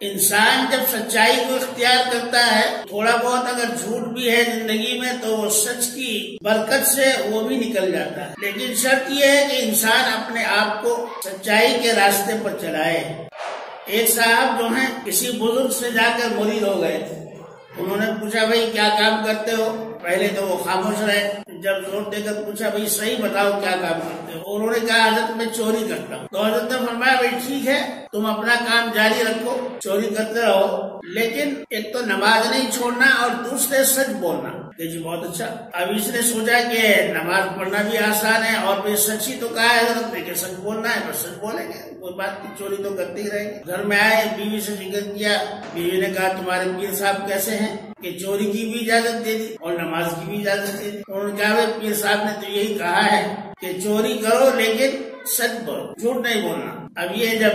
انسان جب سچائی کو اختیار کرتا ہے، تھوڑا بہت اگر جھوٹ بھی ہے زندگی میں تو وہ سچ کی برکت سے وہ بھی نکل جاتا ہے، لیکن شرط یہ ہے کہ انسان اپنے آپ کو سچائی کے راستے پر چلائے۔ ایک صاحب جو ہیں کسی بزرگ سے جا کر مرید ہو گئے تھے، انہوں نے پوچھا بھائی کیا کام کرتے ہو؟ پہلے تو وہ خاموش رہے، جب زور دے کر پوچھا بھائی صحیح بتاؤ کیا کام کرتے ہو؟ انہوں نے کہا حضرت میں چوری کرتا ہوں۔ تو حضرت نے فرمایا بھائی ٹھیک ہے، تم اپنا کام جاری رکھو، چوری کرتے رہو، لیکن ایک تو نماز نہیں چھوڑنا اور دوسرے سچ بولنا۔ کہ جی بہت اچھا۔ اب اس نے سوچا کہ نماز پڑھنا بھی آسان ہے اور پھر سچ ہی تو کہا ہے حضرت نے کہ سچ بولنا ہے، بس سچ بولیں گے، کوئی بات نہیں، چوری تو کرتے ہی رہیں گے۔ گھر میں آئے، بیوی سے ذکر کیا، بیوی نے کہا تمہارے پیر صاحب کیسے ہیں کہ چوری کی بھی اجازت دے دی اور نماز کی بھی اجازت دے دی؟ انہوں نے کہا پیر صاحب نے تو یہی کہا ہے کہ چوری کرو لیکن سچ بولو، جھوٹ نہیں بولنا۔ اب یہ جب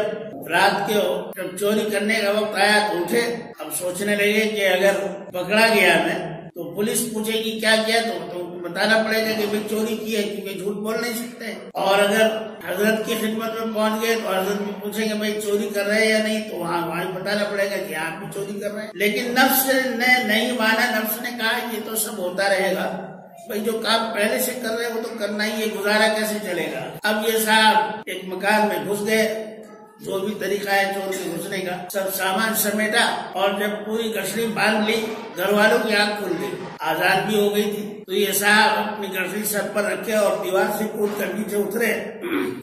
رات کے جب چوری کرنے کا وقت آیا تو اٹھے، اب سوچنے لگے کہ اگر پکڑا گیا میں تو پولیس پوچھے گی کیا کیا تو بتانا پڑے گا کہ بھائی چوری کی ہے، کیونکہ جھوٹ بول نہیں سکتے۔ اور اگر حضرت کی خدمت میں پہنچ گئے تو حضرت بھی پوچھیں گے بھائی چوری کر رہے ہیں یا نہیں، تو وہاں بتانا پڑے گا کہ آپ بھی چوری کر رہے ہیں۔ لیکن نفس نے نہیں مانا، نفس نے کہا یہ تو سب ہوتا رہے گا، بھائی جو کام پہلے سے کر رہے ہیں وہ تو کرنا ہی ہے، گزارا کیسے چلے گا؟ اب یہ صاحب ایک مکان میں گھس گئے، جو بھی طریقہ ہے چور کے گھسنے کا، سب سامان سمیٹا اور جب پوری گٹھڑی باندھ لی، گھر والوں کی آنکھ کھل گئی، آزاد بھی ہو گئی تھی۔ تو یہ صاحب اپنی گٹھڑی سر پر رکھے اور دیوار سے کود کر نیچے اترے۔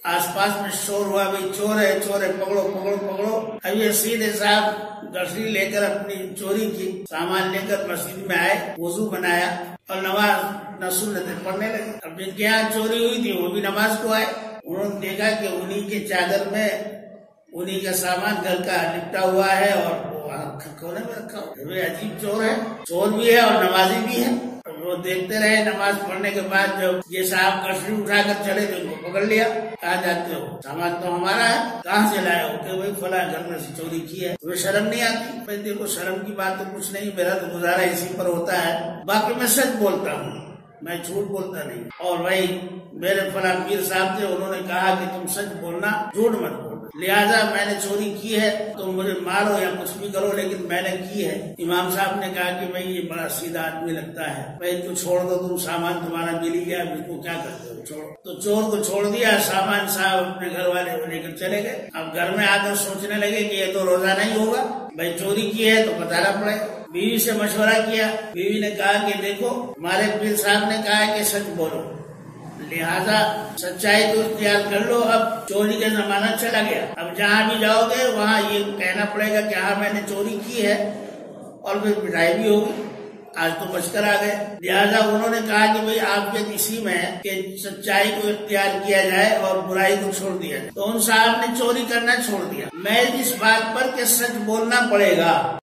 آس پاس میں شور ہوا بھائی چور ہے چور ہے، پکڑو پکڑو پکڑو۔ اب یہ سیدھے صاحب گٹھڑی لے کر اپنی چوری کی سامان لے کر مسجد میں آئے، وضو بنایا اور نماز سنتیں پڑھنے لگے۔ اب جن کے یہاں چوری ہوئی تھی وہ بھی نماز کو آئے، انہوں نے دیکھا کہ انہی کے چادر میں انہی کا سامان گھر کا لپٹا ہوا ہے اور کونے میں رکھا ہوا ہے۔ عجیب چور ہے، چور بھی ہے اور نمازی بھی ہے۔ وہ دیکھتے رہے، نماز پڑھنے کے بعد جب یہ صاحب کشتی اٹھا کر چلے تو ان کو پکڑ لیا۔ کہاں جاتے ہو؟ سامان تو ہمارا ہے، کہاں سے لائے ہو؟ کہ بھائی فلاں گھر میں سے چوری کی ہے۔ تمہیں شرم نہیں آتی؟ بھائی دیکھو شرم کی بات تو کچھ نہیں، میرا تو گزارا اسی پر ہوتا ہے، باقی میں سچ بولتا ہوں، میں جھوٹ بولتا نہیں۔ اور بھائی میرے فلاں پیر صاحب تھے، انہوں نے کہا کہ تم سچ بولنا، جھوٹ مت بولنا، لہذا میں نے چوری کی ہے، تم مجھے مارو یا کچھ بھی کرو لیکن میں نے کی ہے۔ امام صاحب نے کہا کہ بھائی یہ بڑا سیدھا آدمی لگتا ہے، بھائی تو چھوڑ دو، تم سامان تمہارا مل ہی گیا، اس کو کیا کرتے ہو، چھوڑو۔ تو چور کو چھوڑ دیا، سامان صاحب اپنے گھر والے کو لے کر چلے گئے۔ اب گھر میں آ کر سوچنے لگے کہ یہ تو روزہ نہیں ہوگا، بھائی چوری کی ہے تو بتانا پڑے گا۔ بیوی سے مشورہ کیا، بیوی نے کہا کہ دیکھو ہمارے پیر صاحب نے کہا ہے کہ سچ بولو، لہذا سچائی کو اختیار کر لو۔ اب چوری کا زمانہ چلا گیا، اب جہاں بھی جاؤ گے وہاں یہ کہنا پڑے گا کہ ہاں میں نے چوری کی ہے، اور پھر پٹائی بھی ہوگی۔ آج تو بچ کر آ گئے، لہذا انہوں نے کہا کہ بھئی آپ یہ اسی میں ہے کہ سچائی کو اختیار کیا جائے اور برائی کو چھوڑ دیا جائے۔ تو ان صاحب نے چوری کرنا چھوڑ دیا، میں اس بات پر کہ سچ بولنا پڑے گا۔